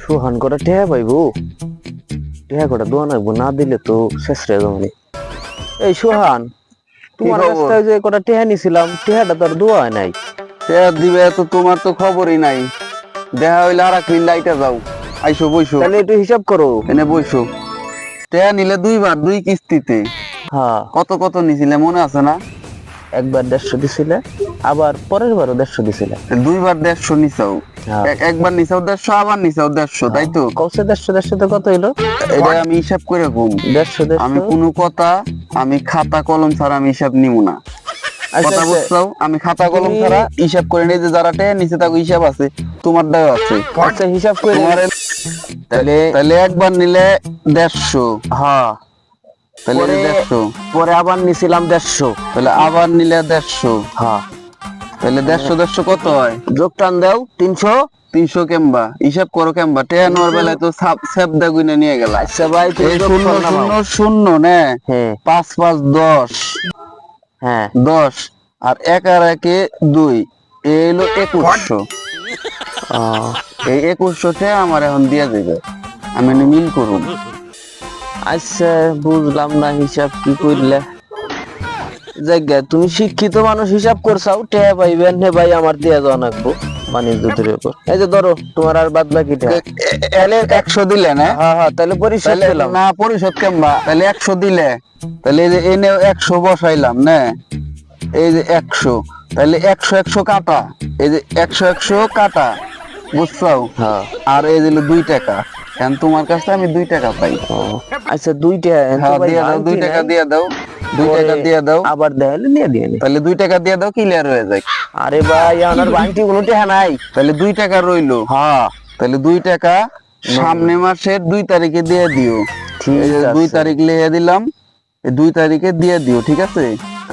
সুহান কটা টেহা পাইবো, টেহা কটা দোয়া নাকবো, না দিলে তো শেষ রে জমানি। এই সুহান, তোমার খবর? কাছ থেকে যে কটা টেহা নিছিলাম, টেহাটা তো আর দোয়া হয় নাই। দিবে তো তোমার তো খবরই নাই। দেখা হইলে আর এক মিনিট লাইটে যাও, আইসো বইসো, তাহলে একটু হিসাব করো। এনে বইসো। টেয়া নিলে দুইবার, দুই কিস্তিতে। হ্যাঁ, কত কত নিছিলে মনে আছে না? একবার 150 দিছিলে, আবার পরের বারও 150 দিছিলে। দুইবার 150 নিছাও। হ্যাঁ। একবার নিছাও 150, আবার নিছাও 150, তাই তো? কৌশে 150 তো কত হইলো? এটা আমি হিসাব করে ঘুম। 150 আমি কোনো কথা, আমি খাতা কলম ছাড়া আমি হিসাব নিব না। কথা বুঝছো? আমি খাতা কলম ছাড়া হিসাব করে নিই, যে যারা টেয়া নিচে তাকে হিসাব আছে, তোমার দাও আছে। আচ্ছা, হিসাব করে তাহলে তাহলে একবার নিলে 150। হ্যাঁ, তাহলে পরে 150, পরে আবার নিছিলাম 150। তাহলে আবার নিলে 150, হ্যাঁ, তাহলে 150 কত হয়? যোগ টান দাও 300। 300 কেমবা হিসাব করো, কেমবা টেয়া নেওয়ার বেলায় তো সেপ দা গুইনা নিয়ে গেল। আচ্ছা ভাই, তুমি এই যোগ শূন্য করো না শূন্য বাবা। শূন্য নে, হ্যাঁ 5 5 10, হ্যাঁ 10 আর 1 আর 1 2, এই হলো 2100। এই 2100 আমার এখন দিয়ে দেবে, আমি এনে মিল করুম। আচ্ছা, বুঝলাম না হিসাব কি করলে। জায়গা তুমি শিক্ষিত মানুষ, হিসাব করছাও, টেহা পাইবেন হে ভাই, আমার দিয়া যাওয়া লাগবো বাণিজ্য দুধের উপর। এই যে ধরো, তোমার আর বাদ বাকি টেহা। এলে 100 দিলে না? হ্যাঁ হ্যাঁ, তাহলে পরিশোধ তাহলে পেলাম। না পরিশোধ কেমবা, তাহলে 100 দিলে, তাহলে এই যে এনে 100 বসাইলাম না, এই যে 100, তাহলে 100 100 কাটা, এই যে 100 100 কাটা, বুঝছো? হ্যাঁ। আর এই যে 2 টাকা, এখন তোমার কাছে আমি 2 টাকা পাই। আচ্ছা, 2 টাকা হ্যাঁ দিয়ে দাও, 2 টাকা দিয়ে দাও, 2 টাকা দিয়ে দাও, আবার দেখালে নিয়ে দিয়ে নি। তাহলে 2 টাকা দিয়ে দাও, ক্লিয়ার হয়ে যায়। আরে ভাই, আমার বান্টি কোনো টেহা নাই। তাহলে 2 টাকা রইলো। হ্যাঁ, তাহলে 2 টাকা সামনে মাসের 2 তারিখে দিয়ে দিও। ঠিক এই যে 2 আছে। তারিখ লিখে দিলাম, এই 2 তারিখে দিয়ে দিও, ঠিক আছে?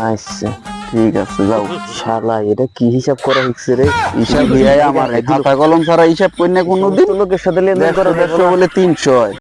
আচ্ছা, ঠিক আছে, যাও। শালা এটা কি হিসাব করা হচ্ছে রে? হিসাব দিয়ে আমার খাতা কলম ছাড়া হিসাব করি না কোনোদিন। লোকের সাথে লেনদেন করা 150 বলে 300 হয়।